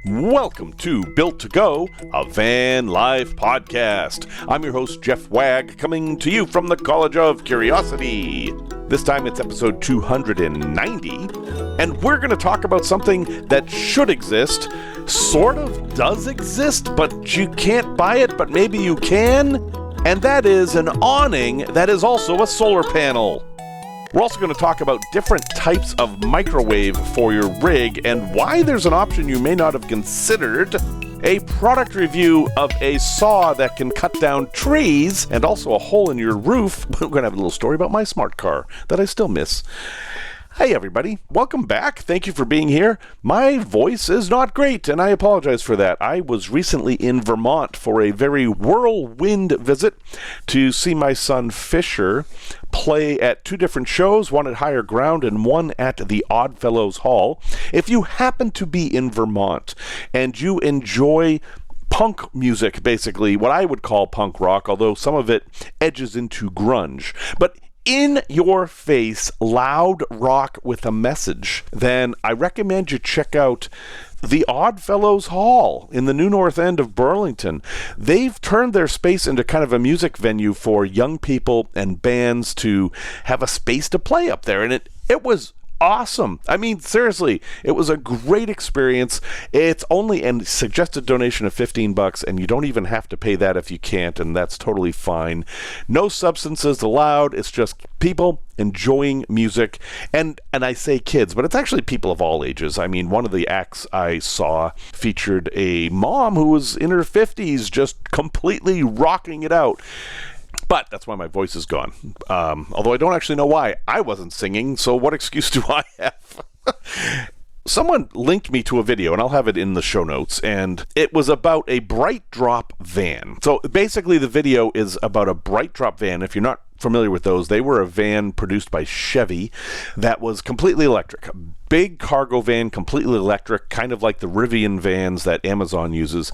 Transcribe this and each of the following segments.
Welcome to Built to Go, a Vanlife podcast. I'm your host, Jeff Wagg, coming to you from the College of Curiosity. This time it's episode 290, and we're going to talk about something that should exist, sort of does exist, but you can't buy it, but maybe you can, and that is an awning that is also a solar panel. We're also going to talk about different types of microwave for your rig and why there's an option you may not have considered, a product review of a saw that can cut down trees, and also a hole in your roof. We're going to have a little story about my smart car that I still miss. Hey everybody, welcome back. Thank you for being here. My voice is not great, and I apologize for that. I was recently in Vermont for a very whirlwind visit to see my son Fisher play at two different shows, one at Higher Ground and one at the Oddfellows Hall. If you happen to be in Vermont and you enjoy punk music, basically what I would call punk rock, although some of it edges into grunge, but in your face, loud rock with a message, then I recommend you check out the Oddfellows Hall in the New North End of Burlington. They've turned their space into kind of a music venue for young people and bands to have a space to play up there, and it was awesome. I mean, seriously, it was a great experience. It's only a suggested donation of $15, and you don't even have to pay that if you can't, and that's totally fine. No substances allowed. It's just people enjoying music, and I say kids, but it's actually people of all ages. I mean, one of the acts I saw featured a mom who was in her 50s just completely rocking it out. But that's why my voice is gone. Although I don't actually know why. I wasn't singing, so what excuse do I have? Someone linked me to a video, and I'll have it in the show notes, and it was about a Bright Drop van. So basically the video is about a Bright Drop van. If you're not familiar with those, they were a van produced by Chevy that was completely electric. A big cargo van, completely electric, kind of like the Rivian vans that Amazon uses.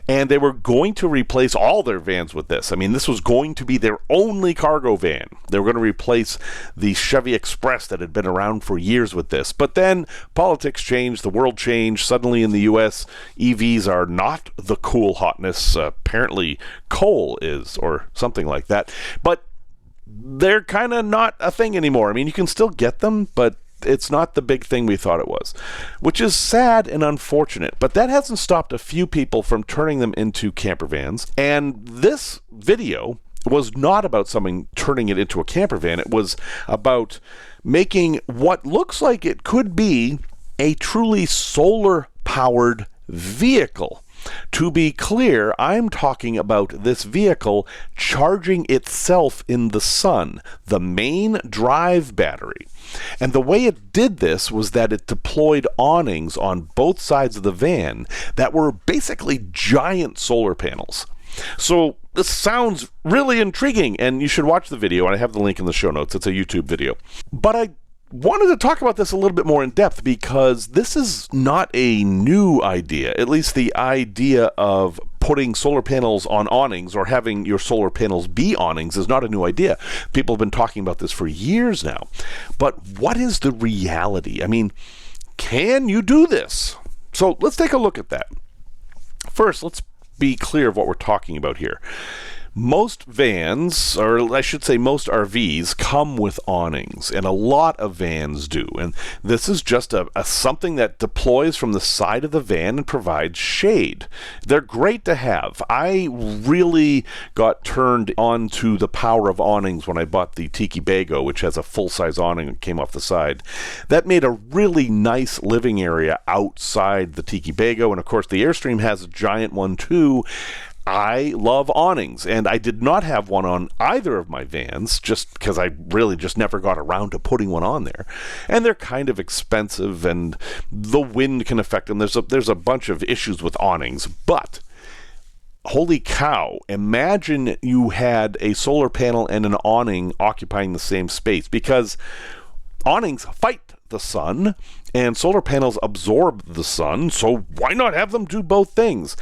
And they were going to replace all their vans with this. I mean, this was going to be their only cargo van. They were going to replace the Chevy Express that had been around for years with this. But then politics changed, the world changed. Suddenly in the US, EVs are not the cool hotness. Apparently coal is, or something like that. But they're kind of not a thing anymore. I mean, you can still get them, but it's not the big thing we thought it was, which is sad and unfortunate. But that hasn't stopped a few people from turning them into camper vans. And this video was not about someone turning it into a camper van. It was about making what looks like it could be a truly solar-powered vehicle. To be clear, I'm talking about this vehicle charging itself in the sun, the main drive battery. And the way it did this was that it deployed awnings on both sides of the van that were basically giant solar panels. So this sounds really intriguing, and you should watch the video, and I have the link in the show notes. It's a YouTube video. But I wanted to talk about this a little bit more in depth because this is not a new idea. At least the idea of putting solar panels on awnings or having your solar panels be awnings is not a new idea. People have been talking about this for years now. But what is the reality? I mean, can you do this? So let's take a look at that. First, let's be clear of what we're talking about here. Most vans, or I should say most RVs, come with awnings, and a lot of vans do. And this is just a something that deploys from the side of the van and provides shade. They're great to have. I really got turned on to the power of awnings when I bought the Tiki Bago, which has a full-size awning that came off the side. That made a really nice living area outside the Tiki Bago, and of course the Airstream has a giant one too. I love awnings, and I did not have one on either of my vans just because I really just never got around to putting one on there. And they're kind of expensive, and the wind can affect them. There's a bunch of issues with awnings, but holy cow, imagine you had a solar panel and an awning occupying the same space, because awnings fight the sun and solar panels absorb the sun, so why not have them do both things?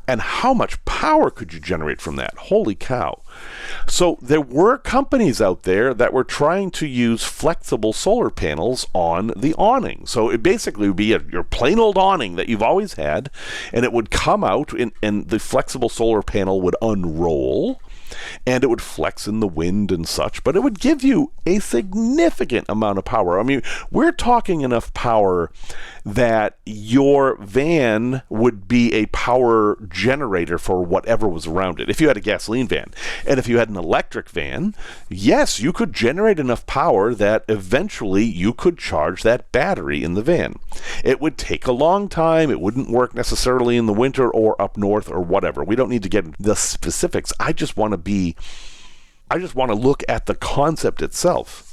And how much power could you generate from that? Holy cow. So there were companies out there that were trying to use flexible solar panels on the awning. So it basically would be your plain old awning that you've always had, and it would come out and the flexible solar panel would unroll, and it would flex in the wind and such, but it would give you a significant amount of power. I mean, we're talking enough power that your van would be a power generator for whatever was around it. If you had a gasoline van, and if you had an electric van, yes, you could generate enough power that eventually you could charge that battery in the van. It would take a long time. It wouldn't work necessarily in the winter or up north or whatever. We don't need to get into the specifics. I just want to look at the concept itself.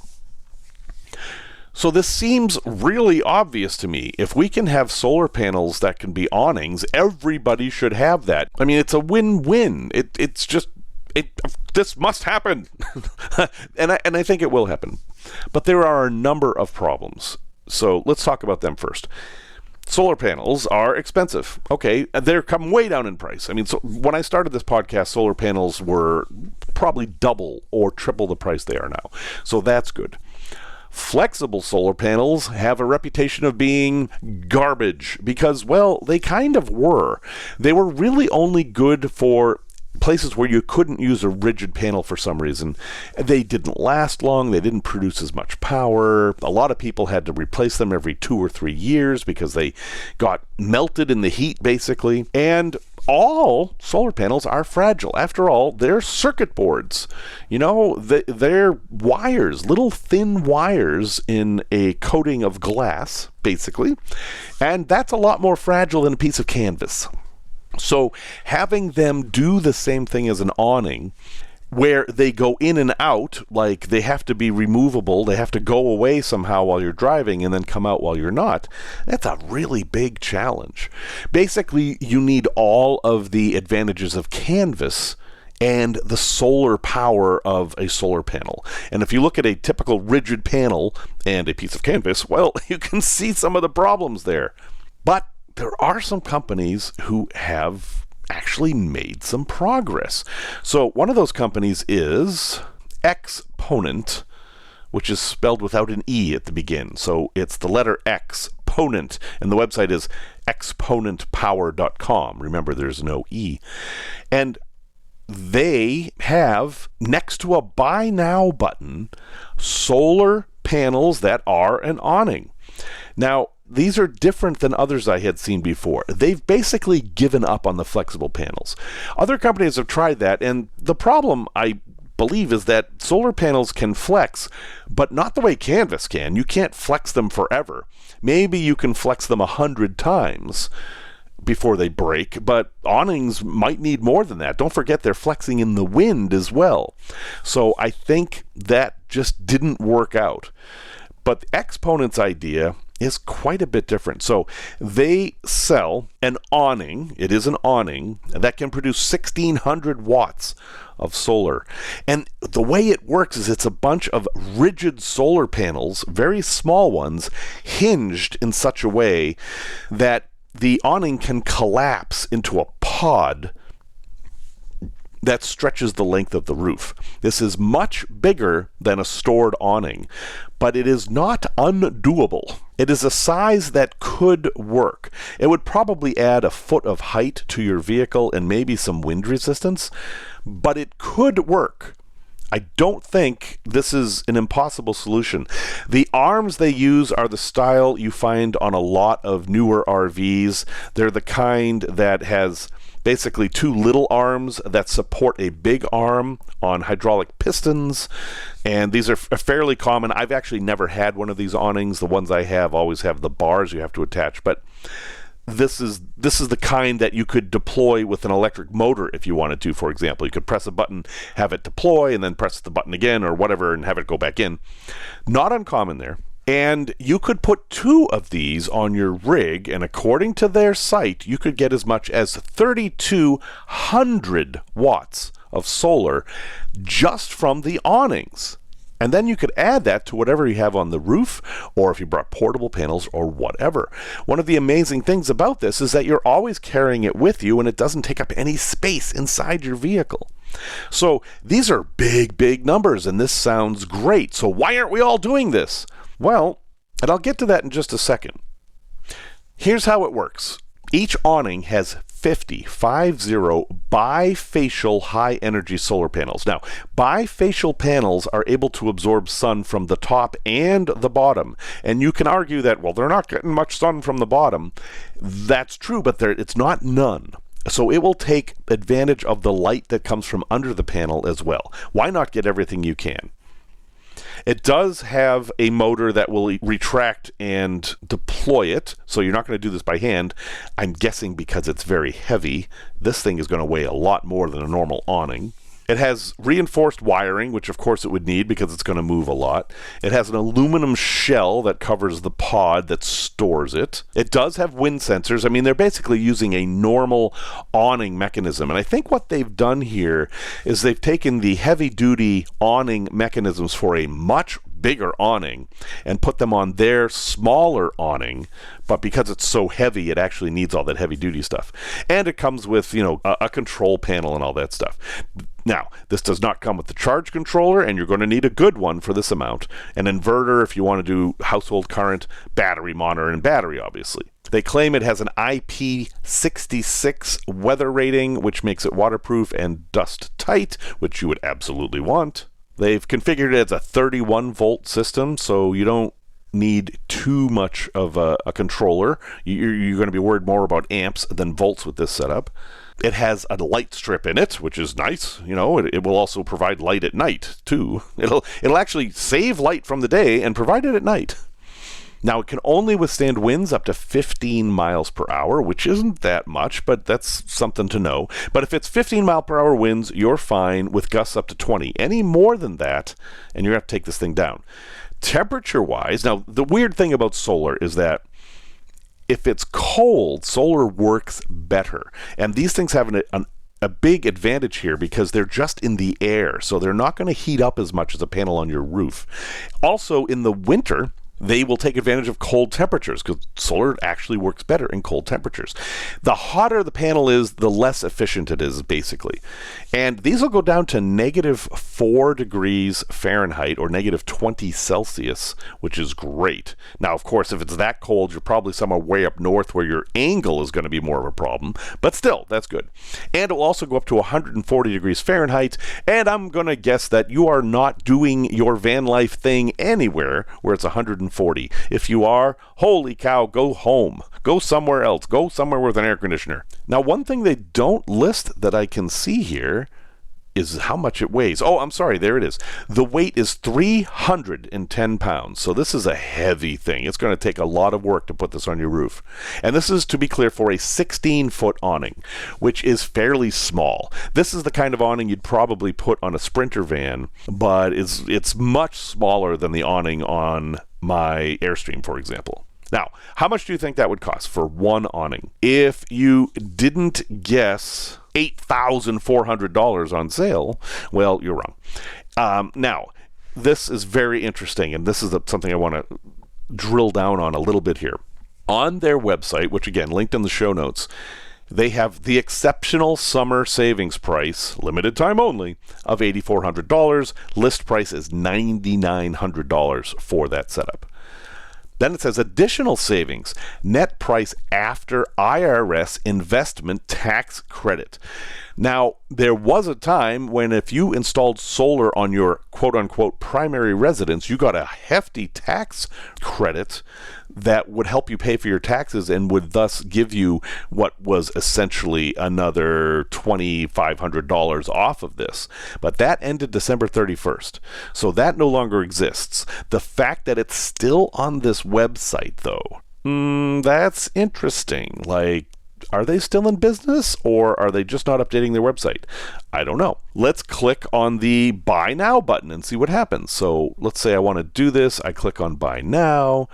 So this seems really obvious to me. If we can have solar panels that can be awnings, everybody should have that. I mean, it's a win-win. This must happen. and I think it will happen. But there are a number of problems. So let's talk about them first. Solar panels are expensive. Okay, they're come way down in price. I mean, so when I started this podcast, solar panels were probably double or triple the price they are now. So that's good. Flexible solar panels have a reputation of being garbage because, well, they kind of were. They were really only good for places where you couldn't use a rigid panel for some reason. They didn't last long. They didn't produce as much power. A lot of people had to replace them every 2 or 3 years because they got melted in the heat, basically. And all solar panels are fragile. After all, they're circuit boards. You know, they're wires, little thin wires in a coating of glass, basically. And that's a lot more fragile than a piece of canvas. So having them do the same thing as an awning, where they go in and out, like they have to be removable, they have to go away somehow while you're driving and then come out while you're not, that's a really big challenge. Basically, you need all of the advantages of canvas and the solar power of a solar panel. And if you look at a typical rigid panel and a piece of canvas, well, you can see some of the problems there. But there are some companies who have actually made some progress. So one of those companies is Exponent, which is spelled without an E at the begin. So it's the letter Exponent, and the website is exponentpower.com. Remember, there's no E. And they have, next to a Buy Now button, solar panels that are an awning. Now, these are different than others I had seen before. They've basically given up on the flexible panels. Other companies have tried that, and the problem, I believe, is that solar panels can flex, but not the way canvas can. You can't flex them forever. Maybe you can flex them 100 times before they break, but awnings might need more than that. Don't forget they're flexing in the wind as well. So I think that just didn't work out. But the Exponent's idea is quite a bit different. So they sell an awning, it is an awning, that can produce 1,600 watts of solar. And the way it works is it's a bunch of rigid solar panels, very small ones, hinged in such a way that the awning can collapse into a pod that stretches the length of the roof. This is much bigger than a stored awning, but it is not undoable. It is a size that could work. It would probably add a foot of height to your vehicle and maybe some wind resistance, but it could work. I don't think this is an impossible solution. The arms they use are the style you find on a lot of newer RVs. They're the kind that has basically 2 little arms that support a big arm on hydraulic pistons, and these are fairly common. I've actually never had one of these awnings. The ones I have always have the bars you have to attach, but this is the kind that you could deploy with an electric motor if you wanted to. For example, you could press a button, have it deploy, and then press the button again or whatever and have it go back in. Not uncommon there. And you could put 2 of these on your rig, and according to their site, you could get as much as 3,200 watts of solar just from the awnings. And then you could add that to whatever you have on the roof, or if you brought portable panels or whatever. One of the amazing things about this is that you're always carrying it with you and it doesn't take up any space inside your vehicle. So these are big, big numbers, and this sounds great. So why aren't we all doing this? Well, and I'll get to that in just a second. Here's how it works. Each awning has 50 bifacial high-energy solar panels. Now, bifacial panels are able to absorb sun from the top and the bottom. And you can argue that, well, they're not getting much sun from the bottom. That's true, but it's not none. So it will take advantage of the light that comes from under the panel as well. Why not get everything you can? It does have a motor that will retract and deploy it, so you're not going to do this by hand. I'm guessing because it's very heavy, this thing is going to weigh a lot more than a normal awning. It has reinforced wiring, which of course it would need because it's going to move a lot. It has an aluminum shell that covers the pod that stores it. It does have wind sensors. I mean, they're basically using a normal awning mechanism. And I think what they've done here is they've taken the heavy-duty awning mechanisms for a much bigger awning and put them on their smaller awning, but because it's so heavy, it actually needs all that heavy-duty stuff. And it comes with, a control panel and all that stuff. Now, this does not come with the charge controller, and you're going to need a good one for this amount. An inverter if you want to do household current, battery monitor, and battery, obviously. They claim it has an IP66 weather rating, which makes it waterproof and dust tight, which you would absolutely want. They've configured it as a 31-volt system, so you don't need too much of a controller. You're going to be worried more about amps than volts with this setup. It has a light strip in it, which is nice. It will also provide light at night, too. It'll actually save light from the day and provide it at night. Now, it can only withstand winds up to 15 miles per hour, which isn't that much, but that's something to know. But if it's 15 mile per hour winds, you're fine with gusts up to 20. Any more than that, and you're going to have to take this thing down. Temperature-wise, now, the weird thing about solar is that if it's cold, solar works better. And these things have a big advantage here because they're just in the air, so they're not going to heat up as much as a panel on your roof. Also, in the winter, they will take advantage of cold temperatures because solar actually works better in cold temperatures. The hotter the panel is, the less efficient it is, basically. And these will go down to -4 degrees Fahrenheit or -20 Celsius, which is great. Now, of course, if it's that cold, you're probably somewhere way up north where your angle is going to be more of a problem. But still, that's good. And it will also go up to 140 degrees Fahrenheit. And I'm going to guess that you are not doing your Vanlife thing anywhere where it's 140. If you are, holy cow, go home. Go somewhere else. Go somewhere with an air conditioner. Now, one thing they don't list that I can see here is how much it weighs. Oh, I'm sorry, there it is. The weight is 310 pounds, so this is a heavy thing. It's going to take a lot of work to put this on your roof. And this is, to be clear, for a 16-foot awning, which is fairly small. This is the kind of awning you'd probably put on a Sprinter van, but it's much smaller than the awning on my Airstream, for example. Now, how much do you think that would cost for one awning? If you didn't guess $8,400 on sale, well, you're wrong. Now, this is very interesting, and this is something I want to drill down on a little bit here. On their website, which again, linked in the show notes, they have the exceptional summer savings price, limited time only, of $8,400. List price is $9,900 for that setup. Then it says additional savings, net price after IRS investment tax credit. Now, there was a time when if you installed solar on your quote-unquote primary residence, you got a hefty tax credit that would help you pay for your taxes and would thus give you what was essentially another $2,500 off of this. But that ended December 31st, so that no longer exists. The fact that it's still on this website, though, that's interesting. Like, are they still in business, or are they just not updating their website? I don't know. Let's click on the Buy Now button and see what happens. So let's say I want to do this. I click on Buy Now,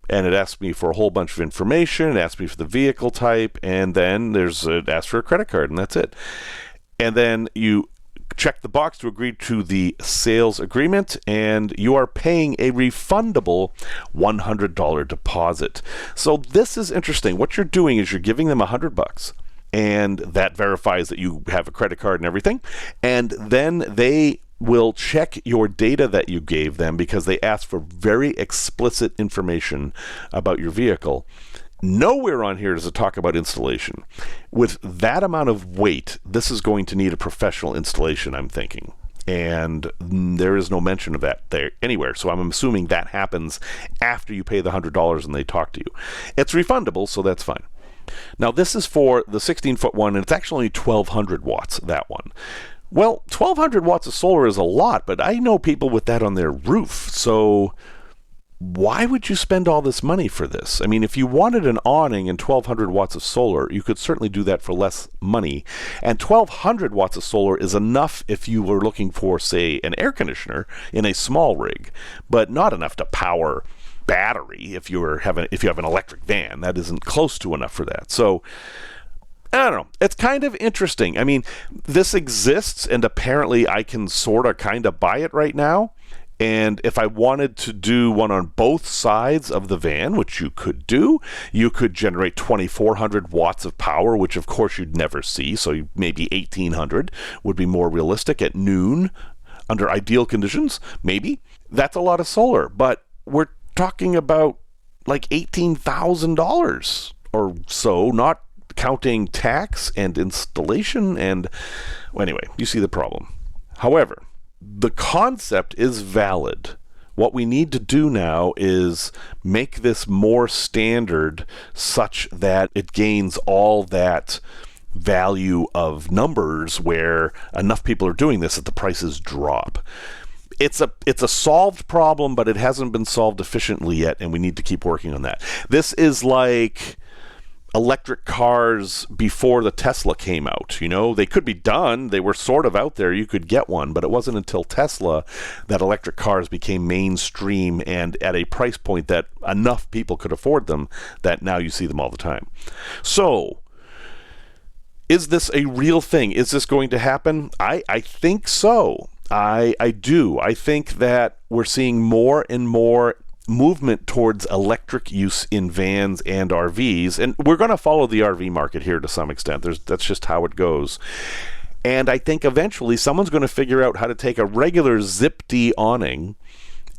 and it asks me for a whole bunch of information. It asks me for the vehicle type, and then it asks for a credit card, and that's it. And then you check the box to agree to the sales agreement, and you are paying a refundable $100 deposit. So this is interesting. What you're doing is you're giving them $100, and that verifies that you have a credit card and everything, and then they will check your data that you gave them because they ask for very explicit information about your vehicle. Nowhere on here does it talk about installation. With that amount of weight, this is going to need a professional installation, I'm thinking. And there is no mention of that there anywhere. So I'm assuming that happens after you pay the $100 and they talk to you. It's refundable, so that's fine. Now, this is for the 16-foot one, and it's actually only 1,200 watts, that one. Well, 1,200 watts of solar is a lot, but I know people with that on their roof. So why would you spend all this money for this? I mean, if you wanted an awning and 1,200 watts of solar, you could certainly do that for less money. And 1,200 watts of solar is enough if you were looking for, say, an air conditioner in a small rig, but not enough to power battery if you have an electric van. That isn't close to enough for that. So I don't know. It's kind of interesting. I mean, this exists, and apparently I can sort of kind of buy it right now. And if I wanted to do one on both sides of the van, which you could do, you could generate 2,400 watts of power, which of course you'd never see. So maybe 1,800 would be more realistic at noon under ideal conditions. Maybe. That's a lot of solar, but we're talking about like $18,000 or so, not counting tax and installation. And well, anyway, you see the problem. However, the concept is valid. What we need to do now is make this more standard such that it gains all that value of numbers where enough people are doing this that the prices drop. It's a solved problem, but it hasn't been solved efficiently yet, and we need to keep working on that. This is like electric cars before the Tesla came out. You know, they could be done. They were sort of out there. You could get one, but it wasn't until Tesla that electric cars became mainstream and at a price point that enough people could afford them that now you see them all the time. So, is this a real thing? Is this going to happen? I think so. I do. I think that we're seeing more and more movement towards electric use in vans and RVs, and we're going to follow the RV market here to some extent. That's just how it goes. And I think eventually someone's going to figure out how to take a regular zip-D awning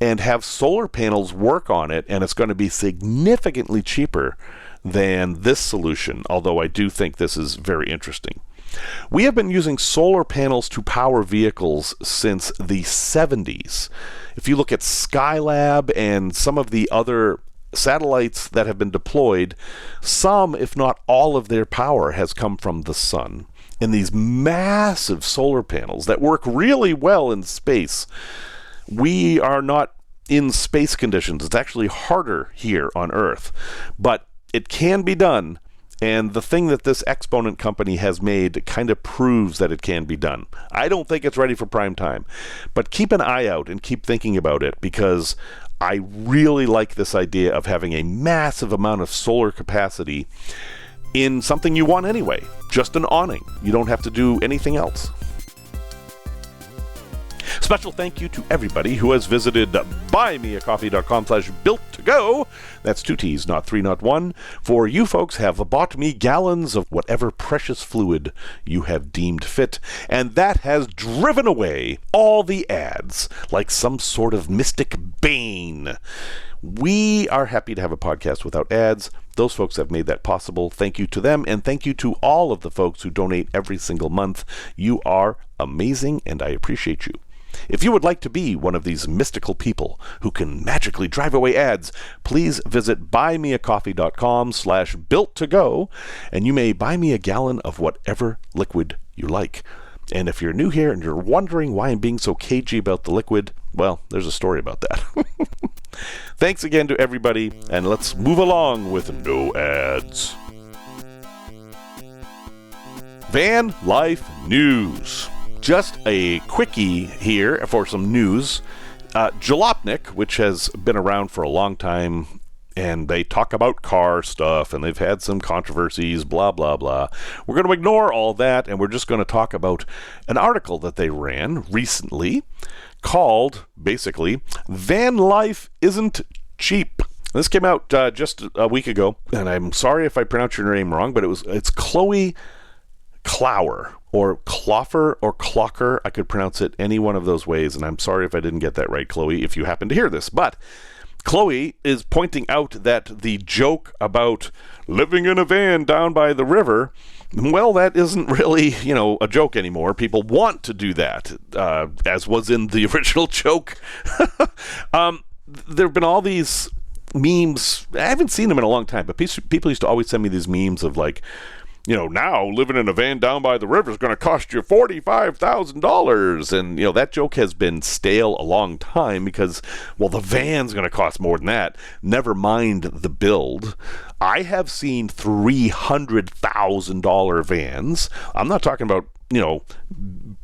and have solar panels work on it, and it's going to be significantly cheaper than this solution, although I do think this is very interesting. We have been using solar panels to power vehicles since the 70s. If you look at Skylab and some of the other satellites that have been deployed, some, if not all of their power has come from the sun. And these massive solar panels that work really well in space. We are not in space conditions. It's actually harder here on Earth. But it can be done. And the thing that this Exponent company has made kind of proves that it can be done. I don't think it's ready for prime time, but keep an eye out and keep thinking about it, because I really like this idea of having a massive amount of solar capacity in something you want anyway, just an awning. You don't have to do anything else. Special thank you to everybody who has visited buymeacoffee.com/built-to-go. That's 2 T's, not 3, not 1. For you folks have bought me gallons of whatever precious fluid you have deemed fit, and that has driven away all the ads like some sort of mystic bane. We are happy to have a podcast without ads. Those folks have made that possible. Thank you to them, and thank you to all of the folks who donate every single month. You are amazing, and I appreciate you. If you would like to be one of these mystical people who can magically drive away ads, please visit buymeacoffee.com/built-to-go, and you may buy me a gallon of whatever liquid you like. And if you're new here and you're wondering why I'm being so cagey about the liquid, well, there's a story about that. Thanks again to everybody, and let's move along with no ads. Van Life News. Just a quickie here for some news. Jalopnik, which has been around for a long time, and they talk about car stuff, and they've had some controversies, blah, blah, blah. We're going to ignore all that, and we're just going to talk about an article that they ran recently called, basically, Vanlife Isn't Cheap. This came out just a week ago, and I'm sorry if I pronounce your name wrong, but it's Chloe Clower, or Cloffer, or Clocker. I could pronounce it any one of those ways, and I'm sorry if I didn't get that right, Chloe, if you happen to hear this. But Chloe is pointing out that the joke about living in a van down by the river, well, that isn't really, a joke anymore. People want to do that, as was in the original joke. There have been all these memes. I haven't seen them in a long time, but people used to always send me these memes of like, now living in a van down by the river is going to cost you $45,000. And, that joke has been stale a long time because, well, the van's going to cost more than that. Never mind the build. I have seen $300,000 vans. I'm not talking about,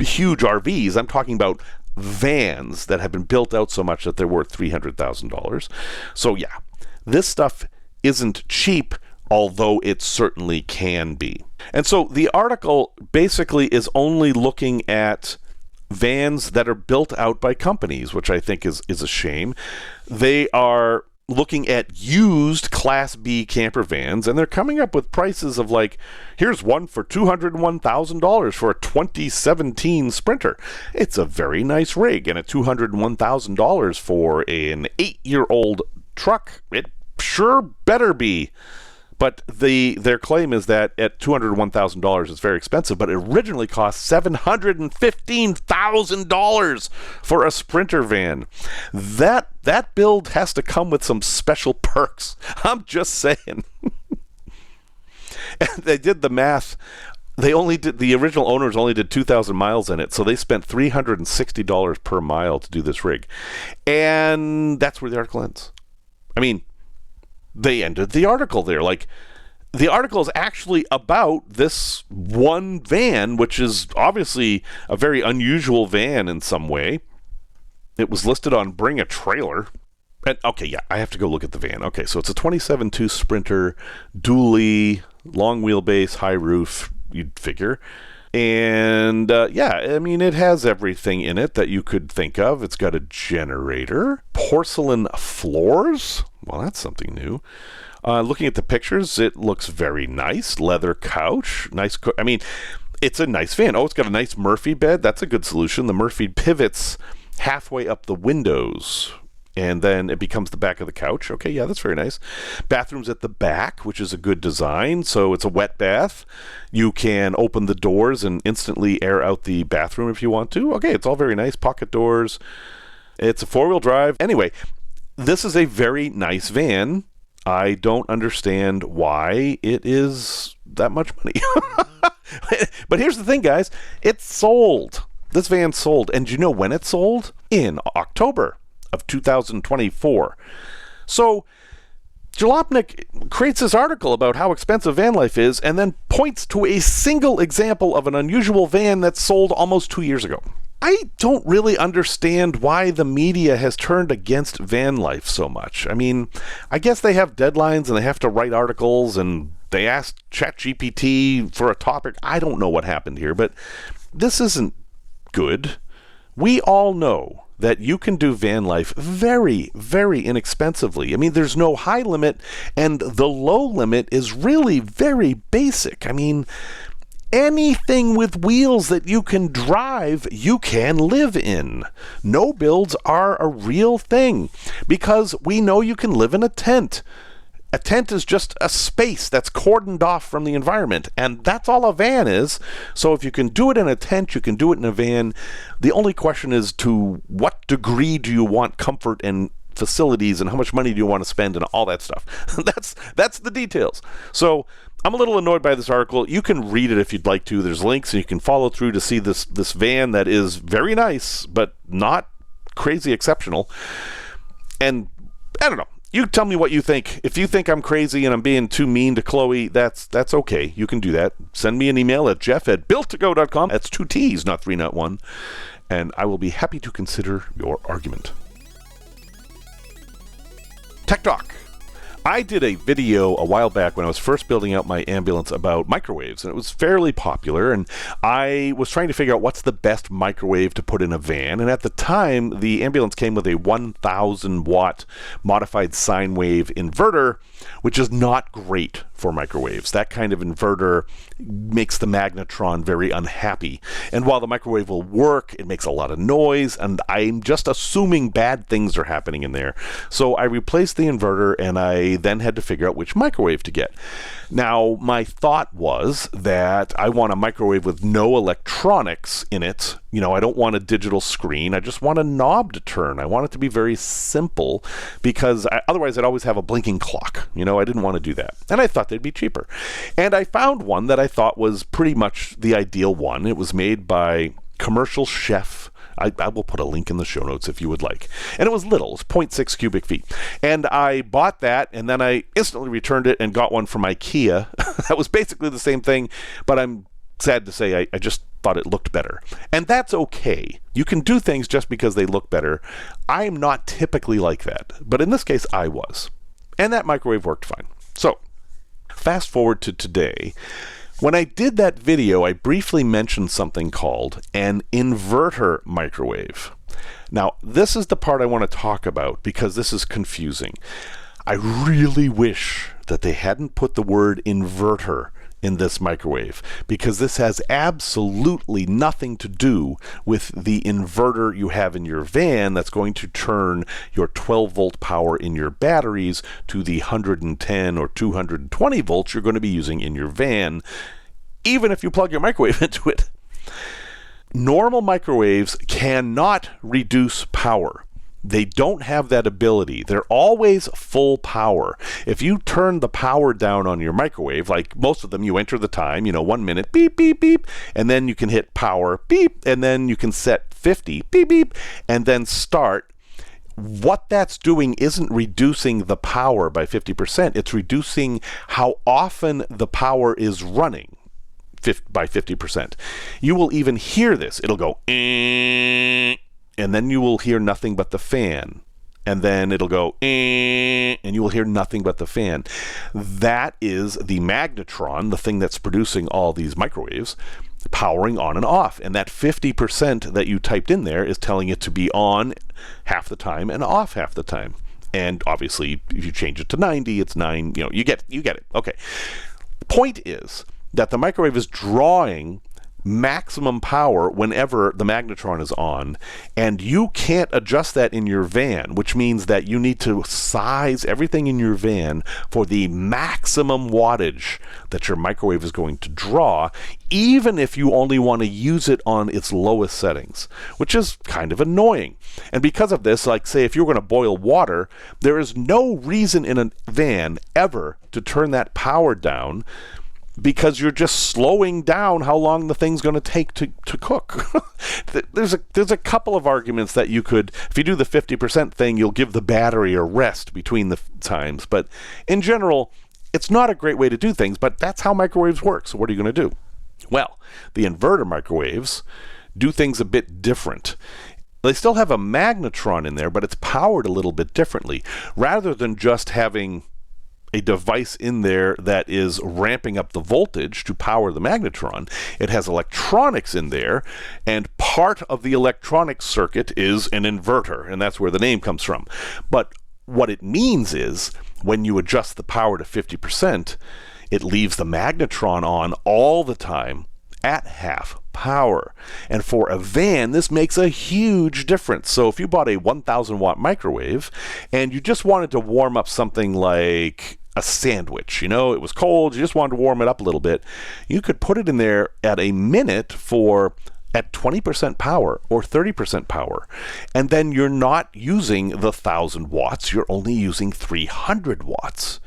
huge RVs. I'm talking about vans that have been built out so much that they're worth $300,000. So, yeah, this stuff isn't cheap, although it certainly can be. And so the article basically is only looking at vans that are built out by companies, which I think is a shame. They are looking at used Class B camper vans, and they're coming up with prices of like, here's one for $201,000 for a 2017 Sprinter. It's a very nice rig, and at $201,000 for an 8-year-old truck, it sure better be. But their claim is that at $201,000 it's very expensive, but it originally cost $715,000 for a Sprinter van. That build has to come with some special perks. I'm just saying. And they did the math. The original owners only did 2,000 miles in it, so they spent $360 per mile to do this rig. And that's where the article ends. I mean, they ended the article there. Like, the article is actually about this one van, which is obviously a very unusual van in some way. It was listed on Bring a Trailer. And, okay, yeah, I have to go look at the van. Okay, so it's a 27.2 Sprinter, dually, long wheelbase, high roof, you'd figure. And, it has everything in it that you could think of. It's got a generator, porcelain floors. Well, that's something new. Looking at the pictures, it looks very nice. Leather couch, nice. It's a nice van. Oh, it's got a nice Murphy bed. That's a good solution. The Murphy pivots halfway up the windows, and then it becomes the back of the couch. Okay, yeah, that's very nice. Bathrooms at the back, which is a good design. So it's a wet bath. You can open the doors and instantly air out the bathroom if you want to. Okay, it's all very nice. Pocket doors. It's a 4-wheel drive. Anyway, this is a very nice van. I don't understand why it is that much money. But here's the thing, guys. It's sold. This van sold. And do you know when it sold? In October of 2024. So Jalopnik creates this article about how expensive van life is and then points to a single example of an unusual van that sold almost 2 years ago. I don't really understand why the media has turned against van life so much. I mean, I guess they have deadlines and they have to write articles and they asked ChatGPT for a topic. I don't know what happened here, but this isn't good. We all know that you can do van life very, very inexpensively. I mean, there's no high limit, and the low limit is really very basic. I mean, anything with wheels that you can drive, you can live in. No builds are a real thing because we know you can live in a tent. A tent is just a space that's cordoned off from the environment, and that's all a van is. So if you can do it in a tent, you can do it in a van. The only question is, to what degree do you want comfort and facilities, and how much money do you want to spend, and all that stuff. That's the details. So I'm a little annoyed by this article. You can read it if you'd like to. There's links, and you can follow through to see this van that is very nice, but not crazy exceptional. And I don't know. You tell me what you think. If you think I'm crazy and I'm being too mean to Chloe, that's okay. You can do that. Send me an email at jeff@builttogo.com. That's 2 T's, not 3, not 1. And I will be happy to consider your argument. Tech Talk. I did a video a while back when I was first building out my ambulance about microwaves, and it was fairly popular, and I was trying to figure out what's the best microwave to put in a van, and at the time, the ambulance came with a 1,000 watt modified sine wave inverter, which is not great for microwaves. That kind of inverter makes the magnetron very unhappy, and while the microwave will work, it makes a lot of noise, and I'm just assuming bad things are happening in there. So I replaced the inverter, and I then had to figure out which microwave to get. Now, my thought was that I want a microwave with no electronics in it. You know, I don't want a digital screen. I just want a knob to turn. I want it to be very simple because otherwise I'd always have a blinking clock. You know, I didn't want to do that. And I thought they'd be cheaper. And I found one that I thought was pretty much the ideal one. It was made by Commercial Chef. I will put a link in the show notes if you would like. And it was little. It was 0.6 cubic feet. And I bought that, and then I instantly returned it and got one from IKEA. That was basically the same thing, but I'm sad to say I just thought it looked better. And that's okay. You can do things just because they look better. I am not typically like that, but in this case, I was. And that microwave worked fine. So, fast forward to today. When I did that video, I briefly mentioned something called an inverter microwave. Now, this is the part I want to talk about because this is confusing. I really wish that they hadn't put the word inverter in this microwave because this has absolutely nothing to do with the inverter you have in your van that's going to turn your 12 volt power in your batteries to the 110 or 220 volts you're going to be using in your van, even if you plug your microwave into it. Normal microwaves cannot reduce power. They don't have that ability. They're always full power. If you turn the power down on your microwave, like most of them, you enter the time, 1 minute, beep, beep, beep, and then you can hit power, beep, and then you can set 50, beep, beep, and then start. What that's doing isn't reducing the power by 50%. It's reducing how often the power is running by 50%. You will even hear this. It'll go, and then you will hear nothing but the fan. And then it'll go, and you will hear nothing but the fan. That is the magnetron, the thing that's producing all these microwaves, powering on and off. And that 50% that you typed in there is telling it to be on half the time and off half the time. And obviously, if you change it to 90, it's 9, you get it. Okay. The point is that the microwave is drawing maximum power whenever the magnetron is on, and you can't adjust that in your van, which means that you need to size everything in your van for the maximum wattage that your microwave is going to draw, even if you only want to use it on its lowest settings, which is kind of annoying. And because of this, like say if you're going to boil water, there is no reason in a van ever to turn that power down, because you're just slowing down how long the thing's going to take to cook. There's a couple of arguments that you could, if you do the 50% thing, you'll give the battery a rest between the times. But in general, it's not a great way to do things, but that's how microwaves work. So what are you going to do? Well, the inverter microwaves do things a bit different. They still have a magnetron in there, but it's powered a little bit differently. Rather than just having a device in there that is ramping up the voltage to power the magnetron, it has electronics in there, and part of the electronic circuit is an inverter, and that's where the name comes from. But what it means is, when you adjust the power to 50%, it leaves the magnetron on all the time at half power. And for a van, this makes a huge difference. So if you bought a 1,000 watt microwave and you just wanted to warm up something like a sandwich, it was cold, you just wanted to warm it up a little bit, you could put it in there at a minute at 20% power or 30% power. And then you're not using the 1,000 watts, you're only using 300 watts.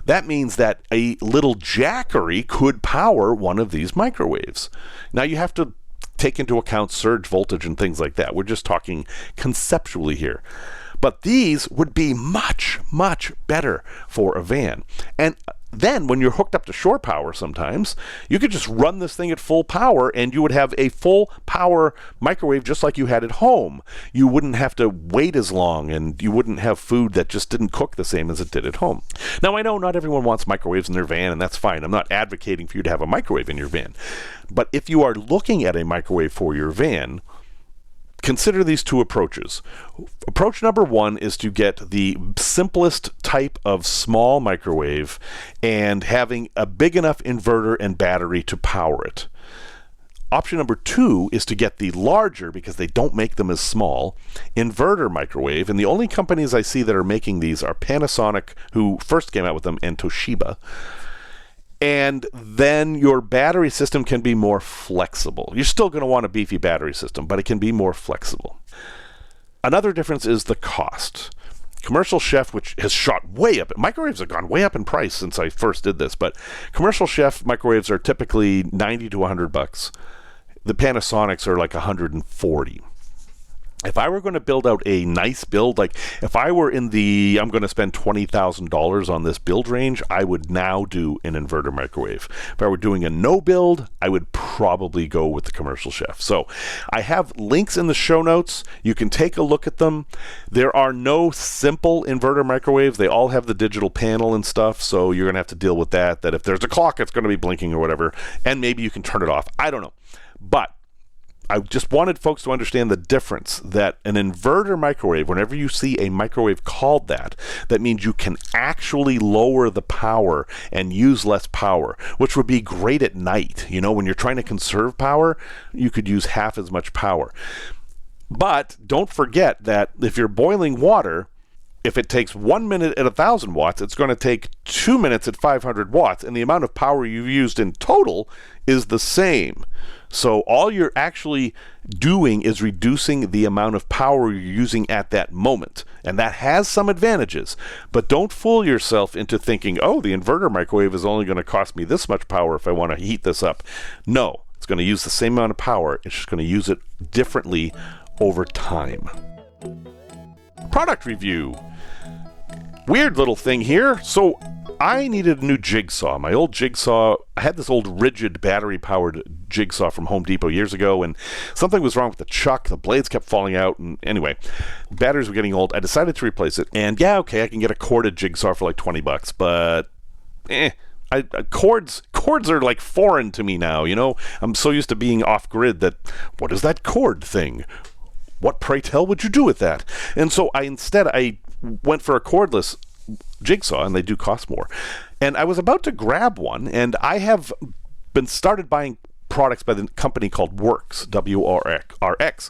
That means that a little jackery could power one of these microwaves. Now you have to take into account surge voltage and things like that. We're just talking conceptually here. But these would be much, much better for a van. And then when you're hooked up to shore power sometimes, you could just run this thing at full power and you would have a full power microwave just like you had at home. You wouldn't have to wait as long and you wouldn't have food that just didn't cook the same as it did at home. Now, I know not everyone wants microwaves in their van, and that's fine. I'm not advocating for you to have a microwave in your van. But if you are looking at a microwave for your van, consider these two approaches. Approach number one is to get the simplest type of small microwave and having a big enough inverter and battery to power it. Option number two is to get the larger, because they don't make them as small, inverter microwave. And the only companies I see that are making these are Panasonic, who first came out with them, and Toshiba. And then your battery system can be more flexible. You're still going to want a beefy battery system, but it can be more flexible. Another difference is the cost. Commercial Chef, which has shot way up, microwaves have gone way up in price since I first did this, but Commercial Chef microwaves are typically $90 to $100. The Panasonics are like $140. If I were going to build out a nice build, like if I were in the, I'm going to spend $20,000 on this build range, I would now do an inverter microwave. If I were doing a no build, I would probably go with the Commercial Chef. So I have links in the show notes. You can take a look at them. There are no simple inverter microwaves. They all have the digital panel and stuff. So you're going to have to deal with that if there's a clock, it's going to be blinking or whatever. And maybe you can turn it off. I don't know. But I just wanted folks to understand the difference that an inverter microwave, whenever you see a microwave called that, that means you can actually lower the power and use less power, which would be great at night. You know, when you're trying to conserve power, you could use half as much power. But don't forget that if you're boiling water, if it takes 1 minute at 1,000 watts, it's going to take 2 minutes at 500 watts, and the amount of power you've used in total is the same. So all you're actually doing is reducing the amount of power you're using at that moment. And that has some advantages. But don't fool yourself into thinking, oh, the inverter microwave is only going to cost me this much power if I want to heat this up. No, it's going to use the same amount of power. It's just going to use it differently over time. Product review. Weird little thing here. So I needed a new Jigsaw. My old Jigsaw, I had this old rigid battery-powered Jigsaw from Home Depot years ago, and something was wrong with the chuck. The blades kept falling out, and anyway, batteries were getting old. I decided to replace it, and yeah, okay, I can get a corded Jigsaw for like $20, but cords are like foreign to me now, you know? I'm so used to being off-grid that, what is that cord thing? What, pray tell, would you do with that? And so I went for a cordless Jigsaw, and they do cost more. And I was about to grab one, and I have been started buying products by the company called WORX, WORX.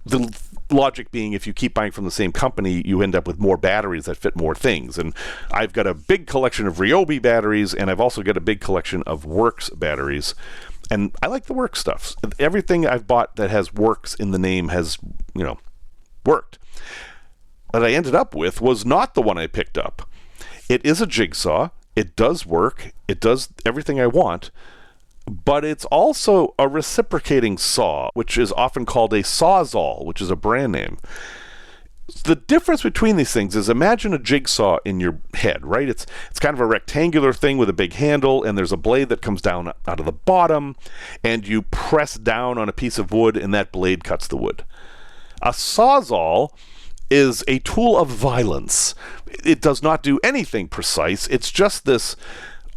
The logic being, if you keep buying from the same company, you end up with more batteries that fit more things. And I've got a big collection of Ryobi batteries, and I've also got a big collection of WORX batteries. And I like the WORX stuff. Everything I've bought that has WORX in the name has, worked. What I ended up with was not the one I picked up. It is a Jigsaw. It does work. It does everything I want. But it's also a reciprocating saw, which is often called a Sawzall, which is a brand name. The difference between these things is, imagine a jigsaw in your head, right? It's kind of a rectangular thing with a big handle, and there's a blade that comes down out of the bottom, and you press down on a piece of wood, and that blade cuts the wood. A Sawzall is a tool of violence. It does not do anything precise. It's just this,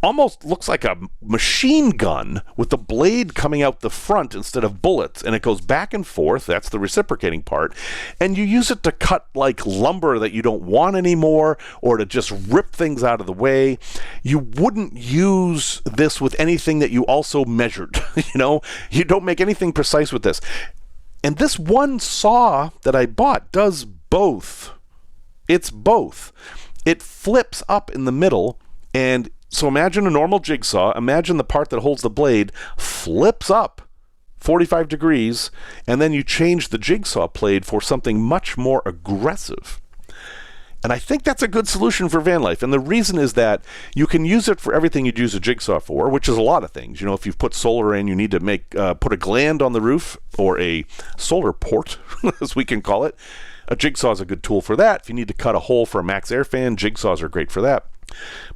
almost looks like a machine gun with the blade coming out the front instead of bullets, and it goes back and forth. That's the reciprocating part, and you use it to cut like lumber that you don't want anymore, or to just rip things out of the way. You wouldn't use this with anything that you also measured. You don't make anything precise with this. And this one saw that I bought does both. It's both. It flips up in the middle, and so imagine a normal jigsaw. Imagine the part that holds the blade flips up 45 degrees, and then you change the jigsaw blade for something much more aggressive. And I think that's a good solution for van life. And the reason is that you can use it for everything you'd use a jigsaw for, which is a lot of things. If you've put solar in, you need to put a gland on the roof, or a solar port, as we can call it. A jigsaw is a good tool for that. If you need to cut a hole for a max air fan, jigsaws are great for that.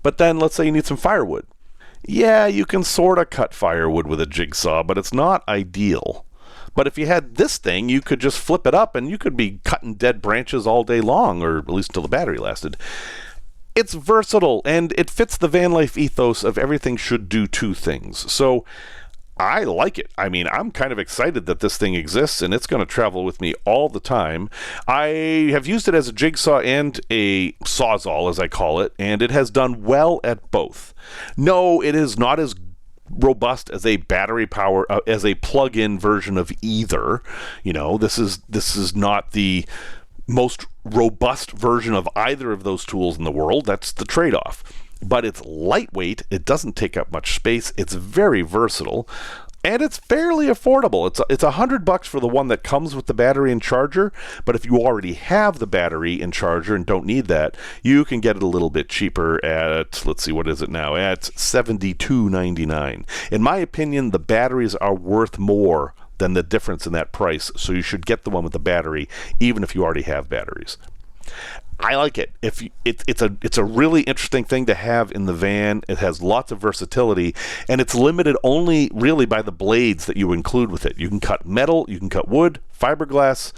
But then let's say you need some firewood. Yeah, you can sort of cut firewood with a jigsaw, but it's not ideal. But if you had this thing, you could just flip it up and you could be cutting dead branches all day long, or at least until the battery lasted. It's versatile, and it fits the Vanlife ethos of everything should do two things. So I like it. I mean, I'm kind of excited that this thing exists, and it's going to travel with me all the time. I have used it as a jigsaw and a sawzall, as I call it, and it has done well at both. No, it is not as robust as a battery power, as a plug-in version of either. You know, this is not the most robust version of either of those tools in the world. That's the trade-off. But it's lightweight, it doesn't take up much space, it's very versatile, and it's fairly affordable. It's $100 for the one that comes with the battery and charger, but if you already have the battery and charger and don't need that, you can get it a little bit cheaper at, let's see, what is it now, at $72.99. In my opinion, the batteries are worth more than the difference in that price, so you should get the one with the battery, even if you already have batteries. I like it. It's a really interesting thing to have in the van. It has lots of versatility, and it's limited only really by the blades that you include with it. You can cut metal, you can cut wood, fiberglass.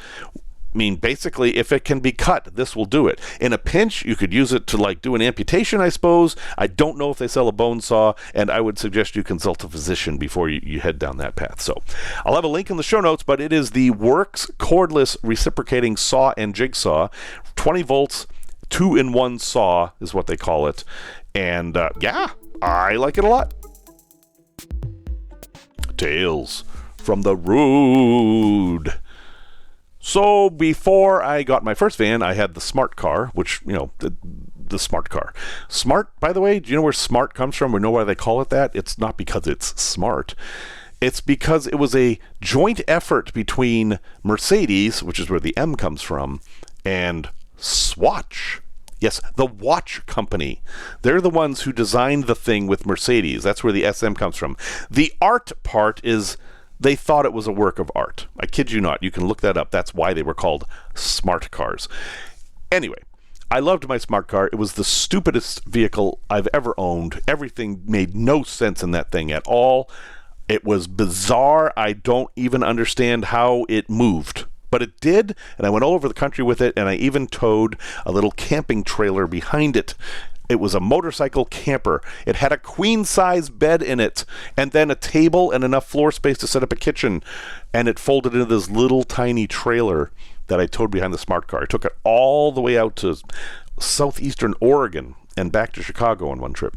I mean, basically, if it can be cut, this will do it. In a pinch, you could use it to like do an amputation, I suppose. I don't know if they sell a bone saw, and I would suggest you consult a physician before you head down that path. So I'll have a link in the show notes, but it is the WORX Cordless Reciprocating Saw and Jigsaw. 20 volts, 2-in-1 saw is what they call it. And yeah, I like it a lot. Tales from the road. So before I got my first van, I had the smart car, which, you know, the smart car. Smart, by the way, do you know where smart comes from? Or know why they call it that? It's not because it's smart. It's because it was a joint effort between Mercedes, which is where the M comes from, and Swatch. Yes, the watch company. They're the ones who designed the thing with Mercedes. That's where the SM comes from. The art part is they thought it was a work of art. I kid you not. You can look that up. That's why they were called smart cars. Anyway, I loved my smart car. It was the stupidest vehicle I've ever owned. Everything made no sense in that thing at all. It was bizarre. I don't even understand how it moved. But it did, and I went all over the country with it, and I even towed a little camping trailer behind it. It was a motorcycle camper. It had a queen-size bed in it, and then a table and enough floor space to set up a kitchen. And it folded into this little tiny trailer that I towed behind the smart car. I took it all the way out to southeastern Oregon and back to Chicago on one trip.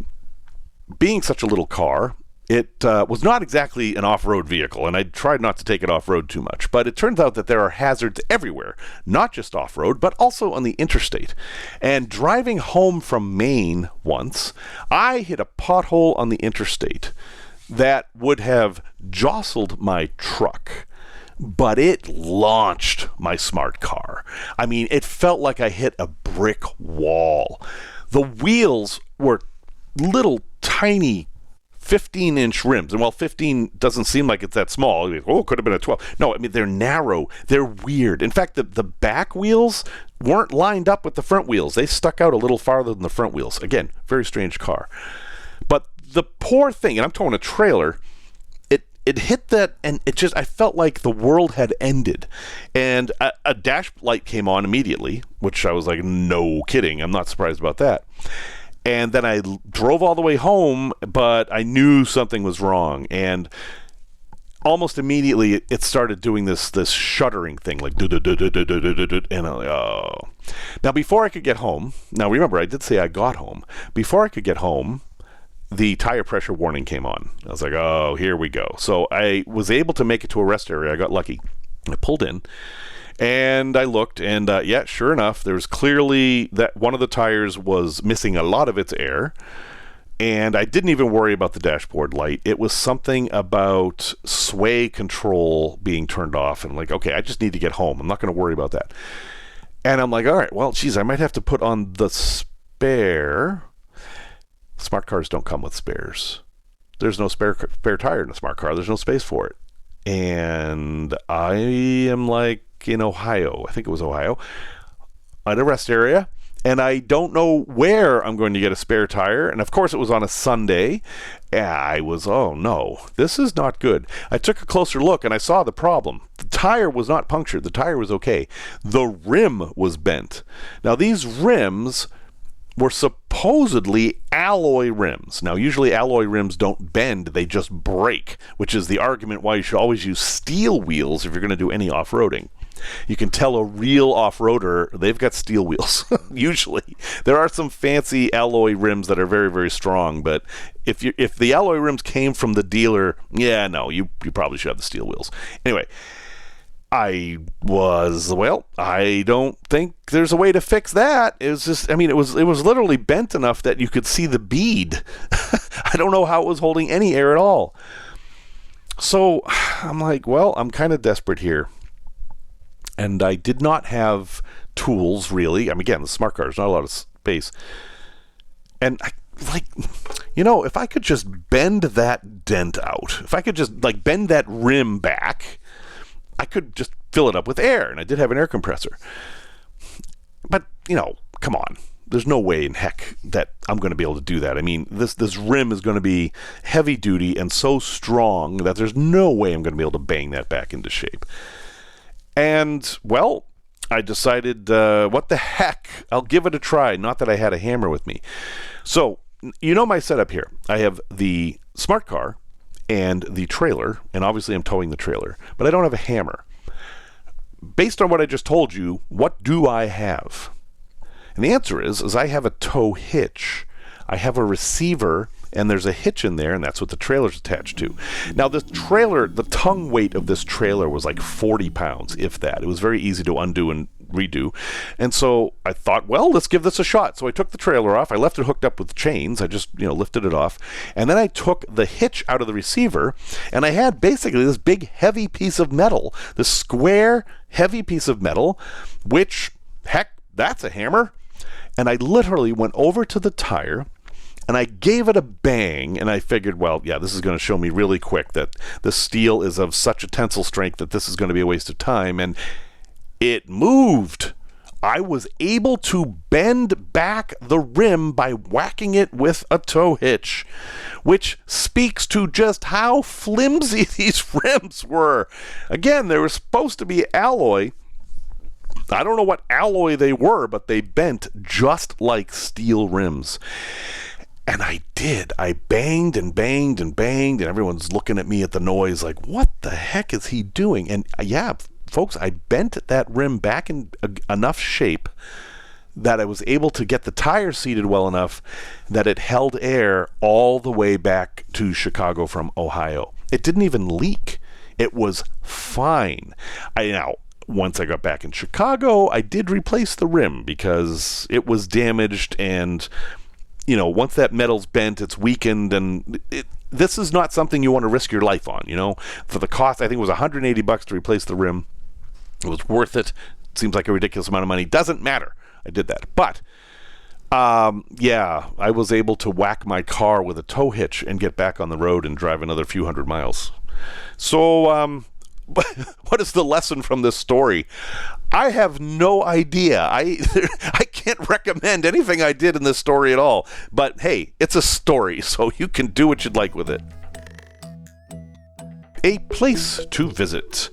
Being such a little car, it was not exactly an off-road vehicle, and I tried not to take it off-road too much. But it turns out that there are hazards everywhere, not just off-road, but also on the interstate. And driving home from Maine once, I hit a pothole on the interstate that would have jostled my truck, but it launched my smart car. I mean, it felt like I hit a brick wall. The wheels were little tiny 15-inch rims. And while 15 doesn't seem like it's that small, it could have been a 12. No, I mean, they're narrow. They're weird. In fact, the back wheels weren't lined up with the front wheels. They stuck out a little farther than the front wheels. Again, very strange car. But the poor thing, and I'm towing a trailer, it hit that, and I felt like the world had ended. And a dash light came on immediately, which I was like, no kidding. I'm not surprised about that. And then I drove all the way home, but I knew something was wrong. And almost immediately, it started doing this shuddering thing, like and I'm like, oh. Now, before I could get home, now remember, I did say I got home. Before I could get home, the tire pressure warning came on. I was like, oh, here we go. So I was able to make it to a rest area. I got lucky. I pulled in. And I looked, and yeah, sure enough, there was clearly that one of the tires was missing a lot of its air. And I didn't even worry about the dashboard light. It was something about sway control being turned off. And like, okay, I just need to get home. I'm not going to worry about that. And I'm like, all right, well, geez, I might have to put on the spare. Smart cars don't come with spares. There's no spare tire in a smart car. There's no space for it. And I am like, back in Ohio. I think it was Ohio, at a rest area. And I don't know where I'm going to get a spare tire. And of course, it was on a Sunday. I was, oh no, this is not good. I took a closer look and I saw the problem. The tire was not punctured. The tire was okay. The rim was bent. Now, these rims were supposedly alloy rims. Now, usually alloy rims don't bend, they just break, which is the argument why you should always use steel wheels if you're going to do any off-roading. You can tell a real off-roader, they've got steel wheels, usually. There are some fancy alloy rims that are very, very strong, but if the alloy rims came from the dealer, yeah, no, you probably should have the steel wheels. Anyway, I don't think there's a way to fix that. It was just, it was literally bent enough that you could see the bead. I don't know how it was holding any air at all. So I'm like, well, I'm kind of desperate here. And I did not have tools, really. Again, the smart car, there's not a lot of space. And if I could just bend that dent out, if I could just bend that rim back, I could just fill it up with air. And I did have an air compressor. But, come on. There's no way in heck that I'm going to be able to do that. This rim is going to be heavy duty and so strong that there's no way I'm going to be able to bang that back into shape. And, well, I decided, what the heck, I'll give it a try. Not that I had a hammer with me. So, my setup here. I have the smart car and the trailer, and obviously I'm towing the trailer, but I don't have a hammer. Based on what I just told you, what do I have? And the answer is I have a tow hitch. I have a receiver, and there's a hitch in there, and that's what the trailer's attached to. Now, this trailer, the tongue weight of this trailer was like 40 pounds, if that. It was very easy to undo and redo. And so I thought, well, let's give this a shot. So I took the trailer off. I left it hooked up with chains. I just, lifted it off. And then I took the hitch out of the receiver, and I had basically this big, heavy piece of metal, this square, heavy piece of metal, which, heck, that's a hammer. And I literally went over to the tire, and I gave it a bang, and I figured, well, yeah, this is going to show me really quick that the steel is of such a tensile strength that this is going to be a waste of time, and it moved. I was able to bend back the rim by whacking it with a tow hitch, which speaks to just how flimsy these rims were. Again, they were supposed to be alloy. I don't know what alloy they were, but they bent just like steel rims. And I did. I banged and banged and banged, and everyone's looking at me at the noise like, what the heck is he doing? And yeah, folks, I bent that rim back in enough shape that I was able to get the tire seated well enough that it held air all the way back to Chicago from Ohio. It didn't even leak. It was fine. Once I got back in Chicago, I did replace the rim because it was damaged, and once that metal's bent, it's weakened, and this is not something you want to risk your life on, For the cost, I think it was $180 to replace the rim. It was worth it. Seems like a ridiculous amount of money. Doesn't matter. I did that. But, yeah, I was able to whack my car with a tow hitch and get back on the road and drive another few hundred miles. So, what is the lesson from this story? I have no idea. I can't recommend anything I did in this story at all. But hey, it's a story, so you can do what you'd like with it. A place to visit.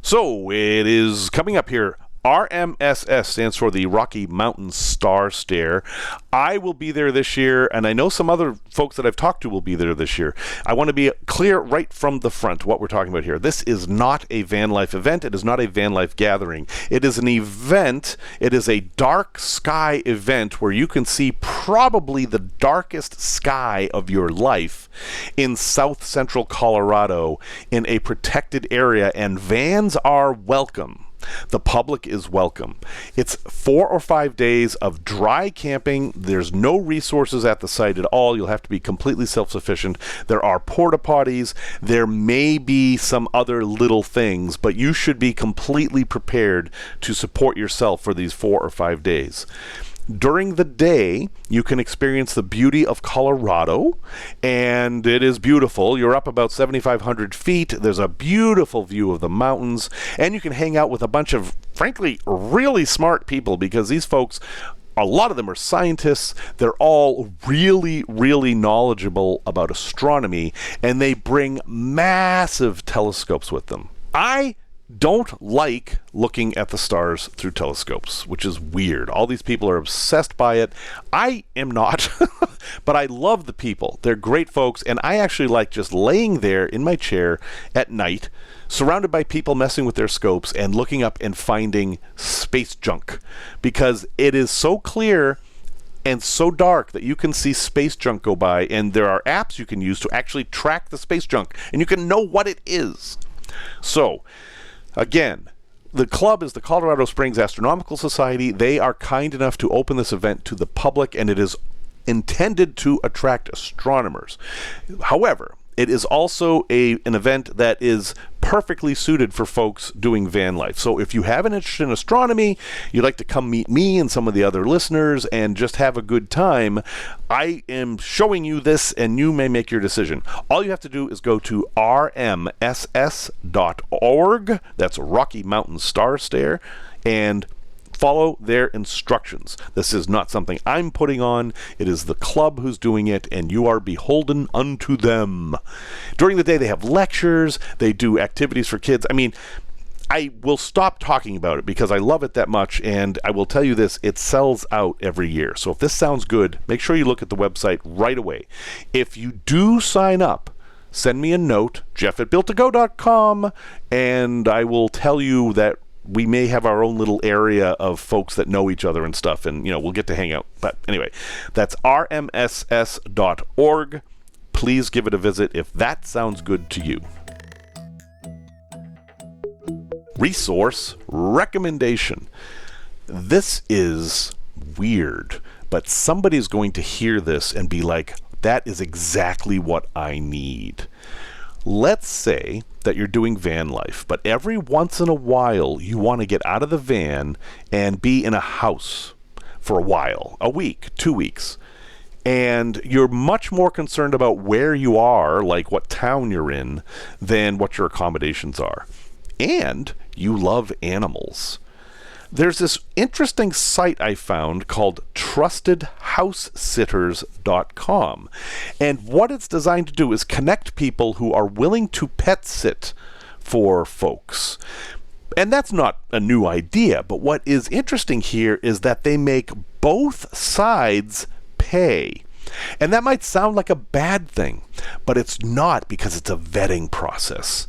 So it is coming up here. RMSS stands for the Rocky Mountain Star Stare. I will be there this year, and I know some other folks that I've talked to will be there this year. I want to be clear right from the front what we're talking about here. This is not a Vanlife event. It is not a Vanlife gathering. It is an event. It is a dark sky event where you can see probably the darkest sky of your life in south central Colorado in a protected area, and vans are welcome. The public is welcome. It's 4 or 5 days of dry camping. There's no resources at the site at all. You'll have to be completely self-sufficient. There are porta potties. There may be some other little things, but you should be completely prepared to support yourself for these 4 or 5 days. During the day, you can experience the beauty of Colorado, and it is beautiful. You're up about 7,500 feet. There's a beautiful view of the mountains, and you can hang out with a bunch of, frankly, really smart people, because these folks, a lot of them are scientists. They're all really, really knowledgeable about astronomy, and they bring massive telescopes with them. I don't like looking at the stars through telescopes, which is weird. All these people are obsessed by it. I am not, but I love the people. They're great folks, and I actually like just laying there in my chair at night, surrounded by people messing with their scopes and looking up and finding space junk, because it is so clear and so dark that you can see space junk go by, and there are apps you can use to actually track the space junk, and you can know what it is. So, again, the club is the Colorado Springs Astronomical Society. They are kind enough to open this event to the public, and it is intended to attract astronomers. However, it is also an event that is perfectly suited for folks doing van life. So if you have an interest in astronomy, you'd like to come meet me and some of the other listeners and just have a good time, I am showing you this, and you may make your decision. All you have to do is go to rmss.org, that's Rocky Mountain Star Stare, and follow their instructions. This is not something I'm putting on. It is the club who's doing it, and you are beholden unto them. During the day, they have lectures. They do activities for kids. I mean, I will stop talking about it because I love it that much, and I will tell you this, it sells out every year. So if this sounds good, make sure you look at the website right away. If you do sign up, send me a note, jeff@builttogo.com, and I will tell you that we may have our own little area of folks that know each other and stuff, and we'll get to hang out. But anyway, that's rmss.org. Please give it a visit if that sounds good to you. Resource recommendation. This is weird, but somebody's going to hear this and be like, that is exactly what I need. Let's say that you're doing van life, but every once in a while you want to get out of the van and be in a house for a while, a week, 2 weeks, and you're much more concerned about where you are, like what town you're in, than what your accommodations are. And you love animals. There's this interesting site I found called TrustedHouseSitters.com, and what it's designed to do is connect people who are willing to pet sit for folks. And that's not a new idea, but what is interesting here is that they make both sides pay. And that might sound like a bad thing, but it's not, because it's a vetting process.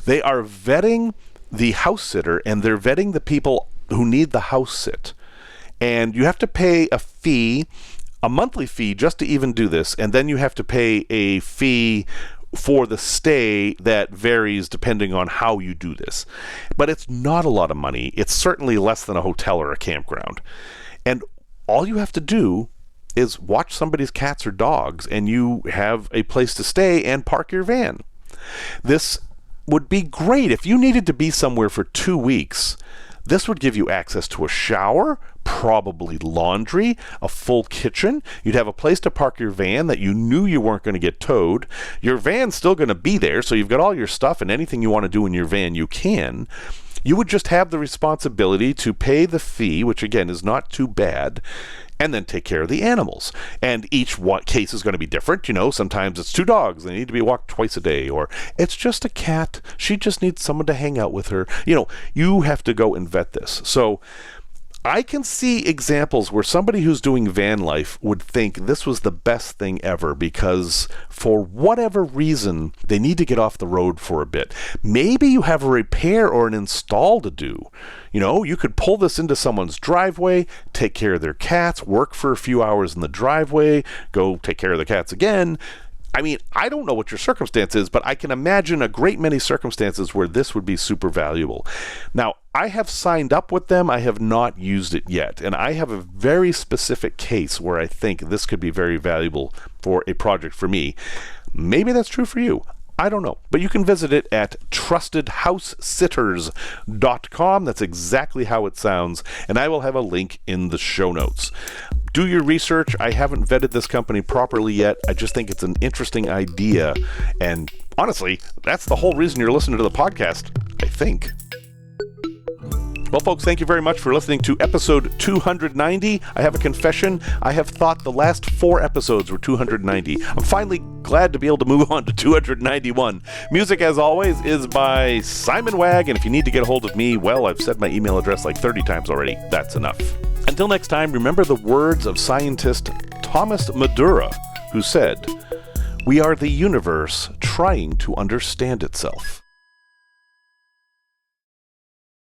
They are vetting the house sitter, and they're vetting the people who need the house sit. And you have to pay a fee, a monthly fee, just to even do this, and then you have to pay a fee for the stay that varies depending on how you do this. But it's not a lot of money. It's certainly less than a hotel or a campground. And all you have to do is watch somebody's cats or dogs, and you have a place to stay and park your van. This would be great if you needed to be somewhere for 2 weeks. This would give you access to a shower, probably laundry, a full kitchen. You'd have a place to park your van that you knew you weren't going to get towed. Your van's still going to be there, so you've got all your stuff, and anything you want to do in your van, you can. You would just have the responsibility to pay the fee, which again is not too bad, and then take care of the animals. And each case is going to be different. Sometimes it's 2 dogs, they need to be walked twice a day, or it's just a cat, she just needs someone to hang out with her. You have to go and vet this. So I can see examples where somebody who's doing van life would think this was the best thing ever, because for whatever reason, they need to get off the road for a bit. Maybe you have a repair or an install to do. You could pull this into someone's driveway, take care of their cats, work for a few hours in the driveway, go take care of the cats again. I mean, I don't know what your circumstance is, but I can imagine a great many circumstances where this would be super valuable. Now, I have signed up with them. I have not used it yet, and I have a very specific case where I think this could be very valuable for a project for me. Maybe that's true for you. I don't know. But you can visit it at trustedhousesitters.com. That's exactly how it sounds. And I will have a link in the show notes. Do your research. I haven't vetted this company properly yet. I just think it's an interesting idea. And honestly, that's the whole reason you're listening to the podcast, I think. Well, folks, thank you very much for listening to episode 290. I have a confession. I have thought the last 4 episodes were 290. I'm finally glad to be able to move on to 291. Music, as always, is by Simon Wag, and if you need to get a hold of me, well, I've said my email address like 30 times already. That's enough. Until next time, remember the words of scientist Thomas Madura, who said, "We are the universe trying to understand itself."